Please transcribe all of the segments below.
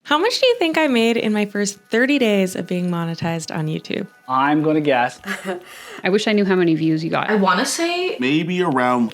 How much do you think I made in my first 30 days of being monetized on YouTube? I'm gonna guess. I wish I knew how many views you got. I want to say maybe around...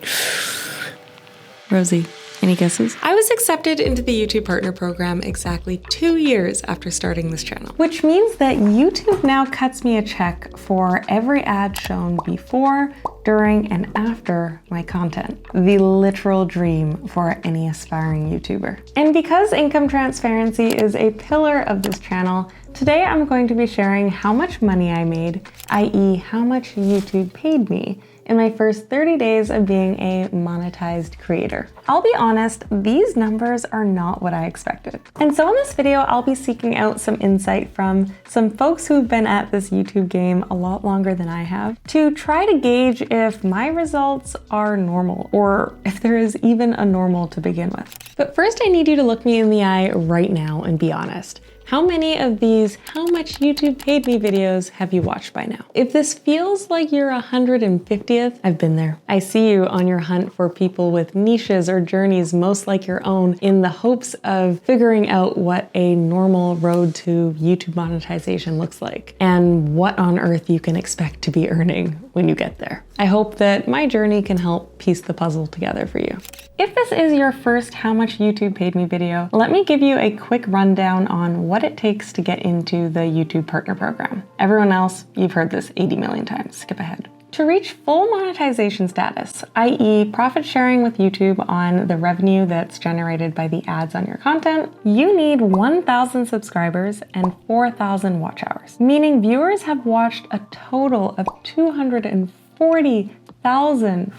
Rosie, any guesses? I was accepted into the YouTube Partner Program exactly 2 years after starting this channel. Which means that YouTube now cuts me a check for every ad shown before, during, and after my content. The literal dream for any aspiring YouTuber. And because income transparency is a pillar of this channel, today I'm going to be sharing how much money I made, i.e. how much YouTube paid me, in my first 30 days of being a monetized creator. I'll be honest, these numbers are not what I expected. And so in this video, I'll be seeking out some insight from some folks who've been at this YouTube game a lot longer than I have to try to gauge if my results are normal or if there is even a normal to begin with. But first, I need you to look me in the eye right now and be honest. How many of these "how much YouTube paid me" videos have you watched by now? If this feels like your 150th, I've been there. I see you on your hunt for people with niches or journeys most like your own in the hopes of figuring out what a normal road to YouTube monetization looks like and what on earth you can expect to be earning when you get there. I hope that my journey can help piece the puzzle together for you. If this is your first "how much YouTube paid me" video, let me give you a quick rundown on what it takes to get into the YouTube Partner Program. Everyone else, you've heard this 80 million times, skip ahead. To reach full monetization status, i.e. profit sharing with YouTube on the revenue that's generated by the ads on your content, you need 1,000 subscribers and 4,000 watch hours, meaning viewers have watched a total of 240,000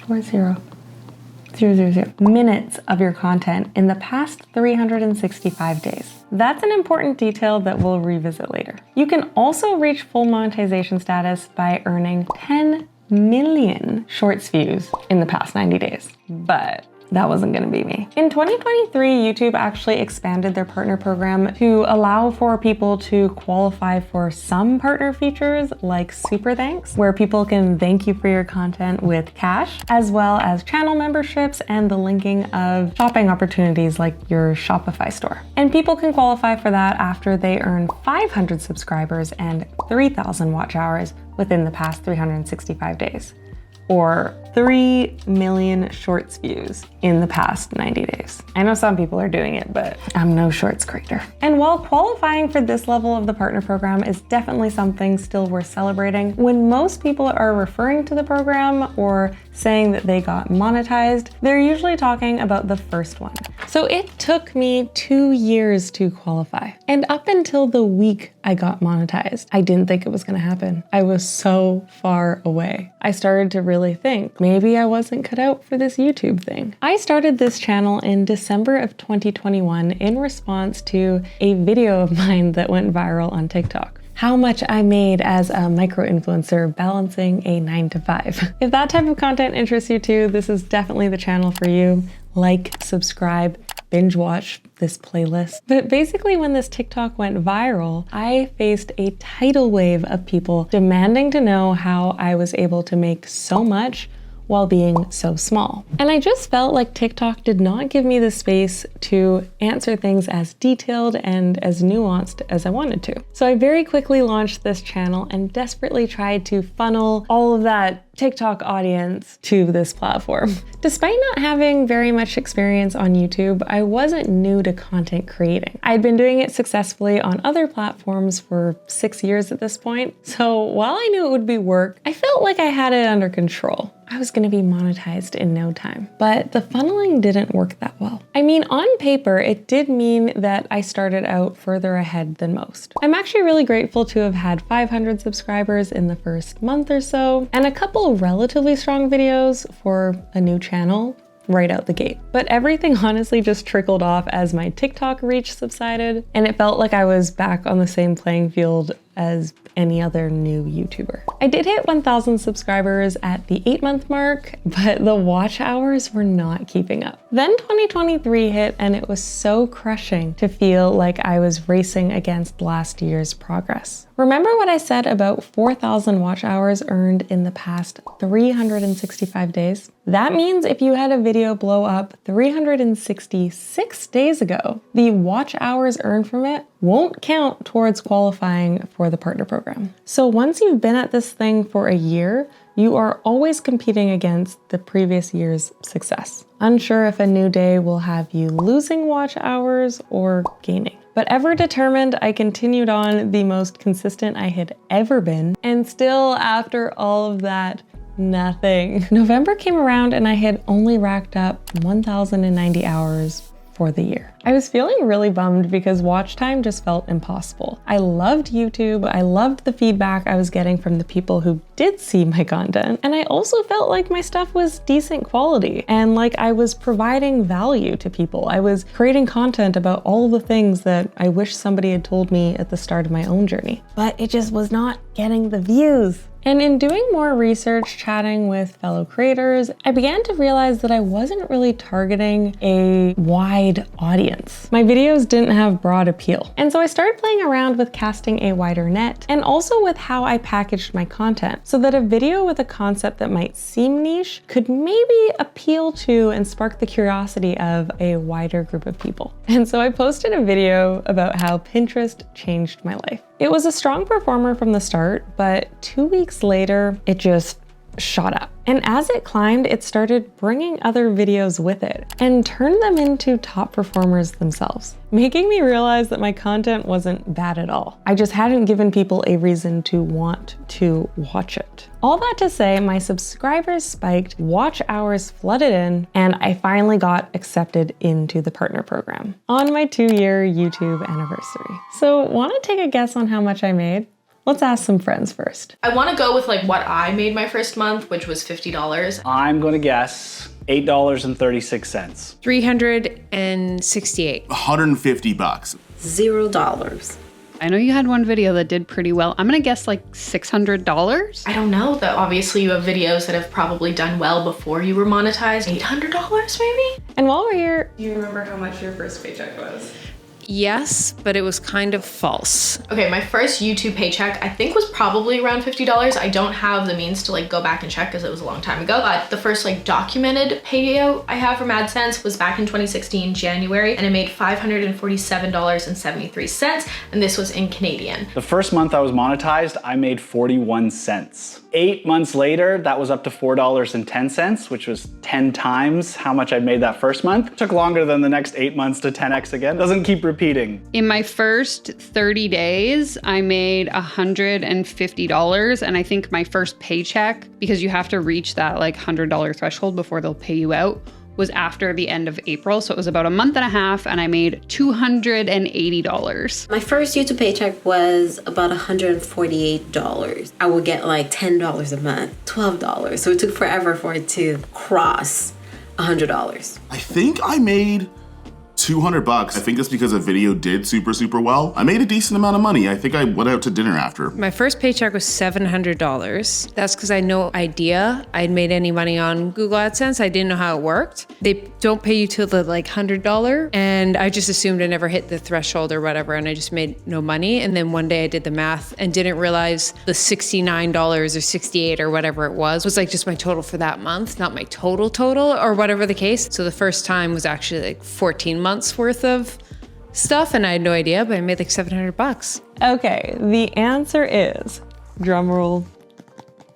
minutes of your content in the past 365 days. That's an important detail that we'll revisit later. You can also reach full monetization status by earning 10 million shorts views in the past 90 days. But that wasn't gonna be me. In 2023, YouTube actually expanded their partner program to allow for people to qualify for some partner features like Super Thanks, where people can thank you for your content with cash, as well as channel memberships and the linking of shopping opportunities like your Shopify store. And people can qualify for that after they earn 500 subscribers and 3,000 watch hours within the past 365 days. Or 3 million shorts views in the past 90 days. I know some people are doing it, but I'm no shorts creator. And while qualifying for this level of the partner program is definitely something still worth celebrating, when most people are referring to the program or saying that they got monetized, they're usually talking about the first one. So it took me 2 years to qualify. And up until the week I got monetized, I didn't think it was gonna happen. I was so far away. I started to really think maybe I wasn't cut out for this YouTube thing. I started this channel in December of 2021 in response to a video of mine that went viral on TikTok. How much I made as a micro-influencer balancing a 9-to-5. If that type of content interests you too, this is definitely the channel for you. Like, subscribe, binge watch this playlist. But basically when this TikTok went viral, I faced a tidal wave of people demanding to know how I was able to make so much while being so small. And I just felt like TikTok did not give me the space to answer things as detailed and as nuanced as I wanted to. So I very quickly launched this channel and desperately tried to funnel all of that TikTok audience to this platform. Despite not having very much experience on YouTube, I wasn't new to content creating. I'd been doing it successfully on other platforms for 6 years at this point. So while I knew it would be work, I felt like I had it under control. I was gonna be monetized in no time, but the funneling didn't work that well. I mean, on paper, it did mean that I started out further ahead than most. I'm actually really grateful to have had 500 subscribers in the first month or so, and a couple relatively strong videos for a new channel right out the gate. But everything honestly just trickled off as my TikTok reach subsided, and it felt like I was back on the same playing field as any other new YouTuber. I did hit 1,000 subscribers at the 8-month mark, but the watch hours were not keeping up. Then 2023 hit and it was so crushing to feel like I was racing against last year's progress. Remember what I said about 4,000 watch hours earned in the past 365 days? That means if you had a video blow up 366 days ago, the watch hours earned from it won't count towards qualifying for the partner program. So once you've been at this thing for a year, you are always competing against the previous year's success. Unsure if a new day will have you losing watch hours or gaining. But ever determined, I continued on the most consistent I had ever been. And still, after all of that, nothing. November came around and I had only racked up 1,090 hours for the year. I was feeling really bummed because watch time just felt impossible. I loved YouTube. I loved the feedback I was getting from the people who did see my content. And I also felt like my stuff was decent quality and like I was providing value to people. I was creating content about all the things that I wish somebody had told me at the start of my own journey. But it just was not getting the views. And in doing more research, chatting with fellow creators, I began to realize that I wasn't really targeting a wide audience. My videos didn't have broad appeal. And so I started playing around with casting a wider net and also with how I packaged my content so that a video with a concept that might seem niche could maybe appeal to and spark the curiosity of a wider group of people. And so I posted a video about how Pinterest changed my life. It was a strong performer from the start, but 2 weeks later, it just shot up. And as it climbed, it started bringing other videos with it and turned them into top performers themselves, making me realize that my content wasn't bad at all. I just hadn't given people a reason to want to watch it. All that to say, my subscribers spiked, watch hours flooded in, and I finally got accepted into the partner program on my 2-year YouTube anniversary. So want to take a guess on how much I made? Let's ask some friends first. I want to go with like what I made my first month, which was $50. I'm going to guess $8.36. 368. $150. $0. I know you had one video that did pretty well. I'm gonna guess like $600. I don't know, though. Obviously you have videos that have probably done well before you were monetized. $800 maybe? And while we're here, do you remember how much your first paycheck was? Yes, but it was kind of false. Okay, my first YouTube paycheck I think was probably around $50. I don't have the means to like go back and check because it was a long time ago, but the first like documented payout I have from Adsense was back in 2016, January, and I made $547.73, and this was in Canadian. The first month I was monetized, I made 41 cents. 8 months later, that was up to $4.10, which was 10 times how much I made that first month. It took longer than the next 8 months to 10x again. Doesn't keep repeating. In my first 30 days, I made $150. And I think my first paycheck, because you have to reach that like $100 threshold before they'll pay you out, was after the end of April. So it was about a month and a half and I made $280. My first YouTube paycheck was about $148. I would get like $10 a month, $12. So it took forever for it to cross $100. I think I made $200. I think that's because a video did super well. I made a decent amount of money. I think I went out to dinner after. My first paycheck was $700. That's because I had no idea I'd made any money on Google AdSense. I didn't know how it worked. They don't pay you till the like $100, and I just assumed I never hit the threshold or whatever, and I just made no money. And then one day I did the math and didn't realize the $69 or $68 or whatever it was like just my total for that month, not my total or whatever the case. So the first time was actually like 14 months worth of stuff, and I had no idea, but I made like $700. Okay, the answer is, drumroll,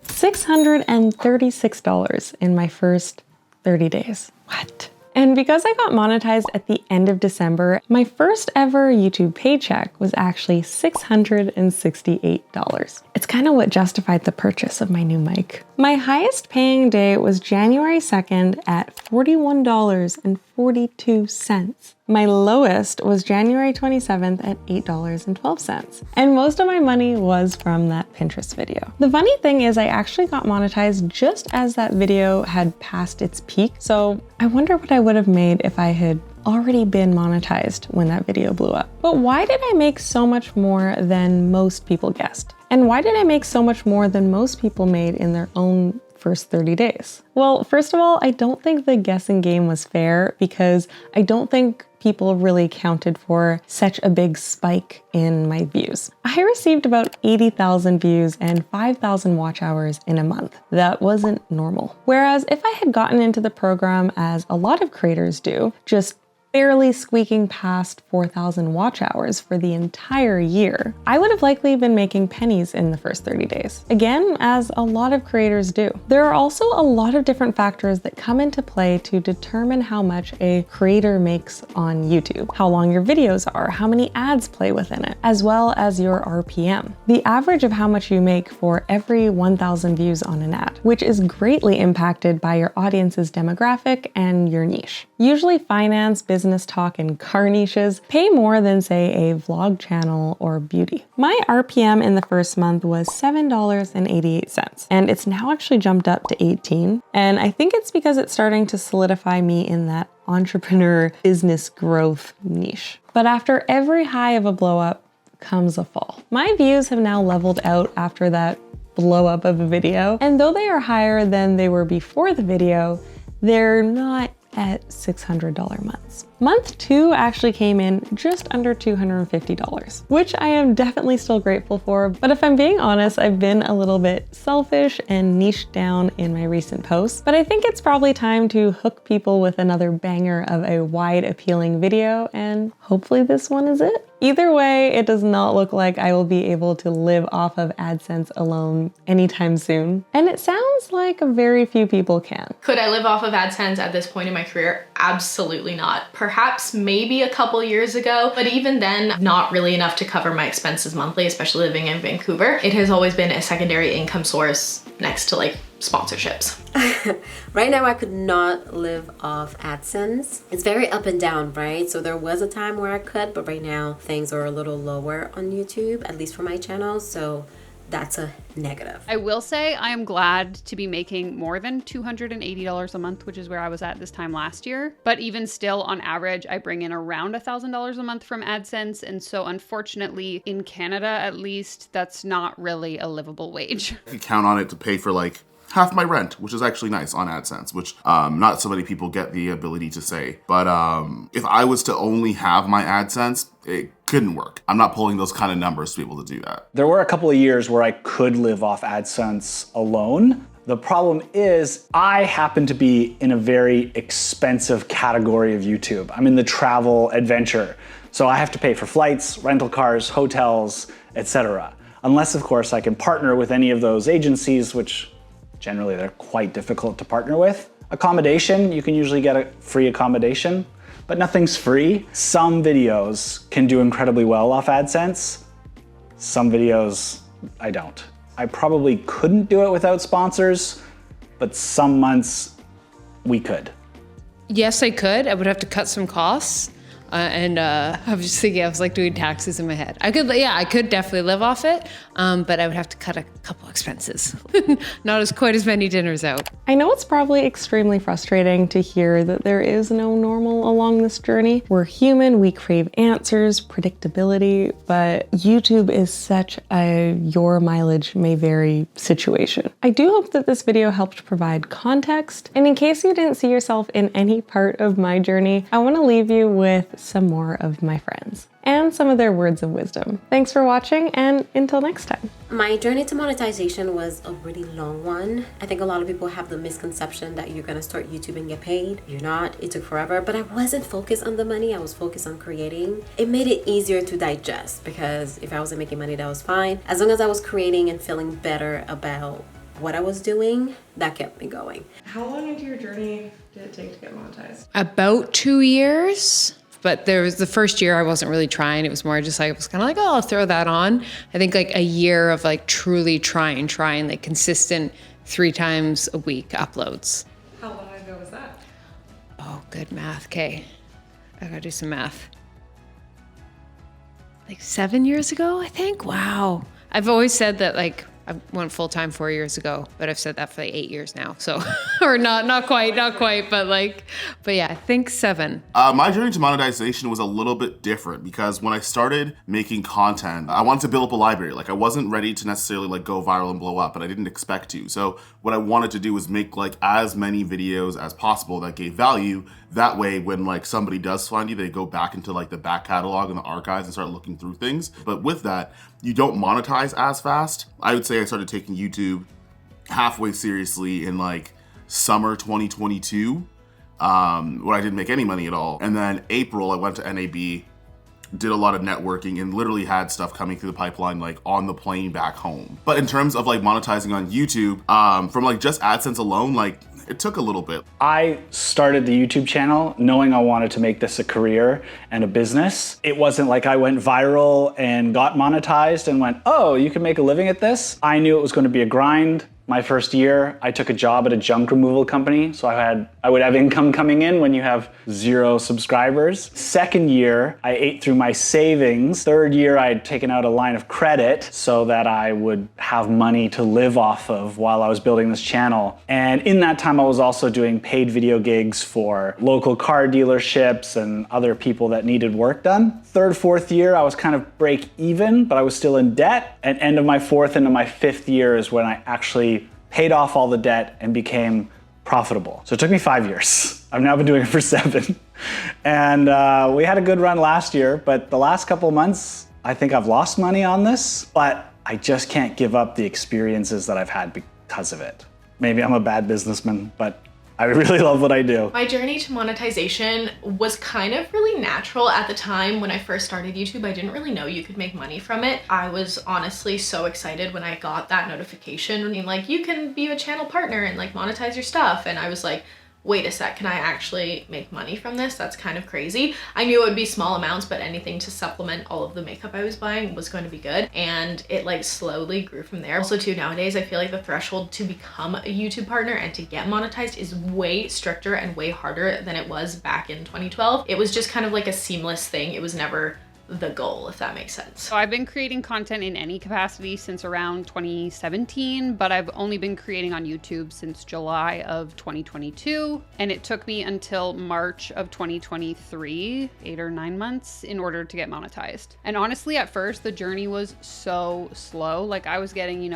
$636 in my first 30 days. What? And because I got monetized at the end of December, my first ever YouTube paycheck was actually $668. It's kind of what justified the purchase of my new mic. My highest paying day was January 2nd at $41.42. My lowest was January 27th at $8.12. And most of my money was from that Pinterest video. The funny thing is I actually got monetized just as that video had passed its peak. So I wonder what I would have made if I had already been monetized when that video blew up. But why did I make so much more than most people guessed? And why did I make so much more than most people made in their own first 30 days? Well, first of all, I don't think the guessing game was fair because I don't think people really counted for such a big spike in my views. I received about 80,000 views and 5,000 watch hours in a month. That wasn't normal. Whereas if I had gotten into the program as a lot of creators do, just barely squeaking past 4,000 watch hours for the entire year, I would have likely been making pennies in the first 30 days. Again, as a lot of creators do. There are also a lot of different factors that come into play to determine how much a creator makes on YouTube. How long your videos are, how many ads play within it, as well as your RPM. The average of how much you make for every 1,000 views on an ad, which is greatly impacted by your audience's demographic and your niche. Usually finance, business talk, and car niches pay more than, say, a vlog channel or beauty. My RPM in the first month was $7.88, and it's now actually jumped up to 18. And I think it's because it's starting to solidify me in that entrepreneur business growth niche. But after every high of a blow up comes a fall. My views have now leveled out after that blow up of a video, and though they are higher than they were before the video, they're not at $600 months. Month 2 actually came in just under $250, which I am definitely still grateful for, but if I'm being honest, I've been a little bit selfish and niched down in my recent posts, but I think it's probably time to hook people with another banger of a wide appealing video, and hopefully this one is it. Either way, it does not look like I will be able to live off of Adsense alone anytime soon. And it sounds like very few people can. Could I live off of Adsense at this point in my career? Absolutely not. Perhaps maybe a couple years ago, but even then, not really enough to cover my expenses monthly, especially living in Vancouver. It has always been a secondary income source next to like sponsorships. Right now, I could not live off AdSense. It's very up and down, right? So there was a time where I could, but right now things are a little lower on YouTube, at least for my channel. So that's a negative. I will say I am glad to be making more than $280 a month, which is where I was at this time last year. But even still, on average, I bring in around $1,000 a month from AdSense. And so unfortunately, in Canada at least, that's not really a livable wage. I could count on it to pay for like half my rent, which is actually nice on AdSense, which not so many people get the ability to say. But if I was to only have my AdSense, it couldn't work. I'm not pulling those kind of numbers to be able to do that. There were a couple of years where I could live off AdSense alone. The problem is I happen to be in a very expensive category of YouTube. I'm in the travel adventure. So I have to pay for flights, rental cars, hotels, etc. Unless, of course, I can partner with any of those agencies, which generally they're quite difficult to partner with. Accommodation, you can usually get a free accommodation, but nothing's free. Some videos can do incredibly well off AdSense. Some videos, I don't. I probably couldn't do it without sponsors, but some months we could. Yes, I could. I would have to cut some costs. I was just thinking, I was like doing taxes in my head. I could definitely live off it, but I would have to cut a couple expenses. Not as quite as many dinners out. I know it's probably extremely frustrating to hear that there is no normal along this journey. We're human, we crave answers, predictability, but YouTube is such a your mileage may vary situation. I do hope that this video helped provide context, and in case you didn't see yourself in any part of my journey, I want to leave you with some more of my friends and some of their words of wisdom. Thanks for watching, and until next time. My journey to monetization was a really long one. I think a lot of people have the misconception that you're gonna start YouTube and get paid. You're not. It took forever, but I wasn't focused on the money. I was focused on creating. It made it easier to digest because if I wasn't making money, that was fine. As long as I was creating and feeling better about what I was doing, that kept me going. How long into your journey did it take to get monetized? About 2 years. But there was the first year I wasn't really trying. It was more just like, I was kind of like, oh, I'll throw that on. I think like a year of like truly trying, like consistent 3 times a week uploads. How long ago was that? Oh, good math, Kay. I gotta do some math. Like 7 years ago, I think. Wow. I've always said that like I went full time 4 years ago, but I've said that for like 8 years now. So, or not quite, but yeah, I think 7. My journey to monetization was a little bit different because when I started making content, I wanted to build up a library. Like I wasn't ready to necessarily like go viral and blow up, but I didn't expect to. So what I wanted to do was make like as many videos as possible that gave value. That way, when like somebody does find you, they go back into like the back catalog and the archives and start looking through things. But with that, you don't monetize as fast. I would say I started taking YouTube halfway seriously in like summer 2022, when I didn't make any money at all. And then April, I went to NAB, did a lot of networking and literally had stuff coming through the pipeline like on the plane back home. But in terms of like monetizing on YouTube, from like just AdSense alone, like it took a little bit. I started the YouTube channel knowing I wanted to make this a career and a business. It wasn't like I went viral and got monetized and went, oh, you can make a living at this. I knew it was going to be a grind. My first year, I took a job at a junk removal company, so I would have income coming in when you have 0 subscribers. Second year, I ate through my savings. Third year, I had taken out a line of credit so that I would have money to live off of while I was building this channel. And in that time, I was also doing paid video gigs for local car dealerships and other people that needed work done. Third, fourth year, I was kind of break even, but I was still in debt. And end of my fourth into my fifth year is when I actually paid off all the debt and became profitable. So it took me 5 years. I've now been doing it for 7. And we had a good run last year, but the last couple of months, I think I've lost money on this, but I just can't give up the experiences that I've had because of it. Maybe I'm a bad businessman, but I really love what I do. My journey to monetization was kind of really natural at the time when I first started YouTube. I didn't really know you could make money from it. I was honestly so excited when I got that notification. I mean, like, you can be a channel partner and like monetize your stuff. And I was like, wait a sec, can I actually make money from this? That's kind of crazy. I knew it would be small amounts, but anything to supplement all of the makeup I was buying was going to be good. And it like slowly grew from there. Also too, nowadays, I feel like the threshold to become a YouTube partner and to get monetized is way stricter and way harder than it was back in 2012. It was just kind of like a seamless thing. It was never the goal, if that makes sense. So I've been creating content in any capacity since around 2017, but I've only been creating on YouTube since July of 2022. And it took me until March of 2023, 8 or 9 months, in order to get monetized. And honestly, at first, the journey was so slow. Like I was getting,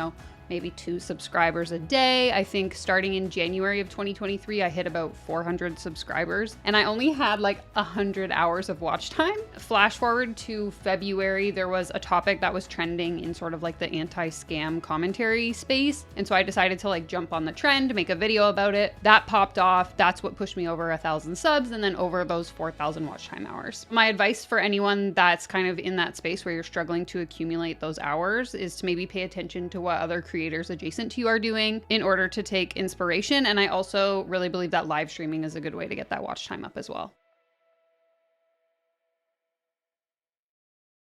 maybe 2 subscribers a day. I think starting in January of 2023, I hit about 400 subscribers and I only had like 100 hours of watch time. Flash forward to February, there was a topic that was trending in sort of like the anti-scam commentary space. And so I decided to like jump on the trend, make a video about it. That popped off. That's what pushed me over 1,000 subs and then over those 4,000 watch time hours. My advice for anyone that's kind of in that space where you're struggling to accumulate those hours is to maybe pay attention to what other creators adjacent to you are doing in order to take inspiration. And I also really believe that live streaming is a good way to get that watch time up as well.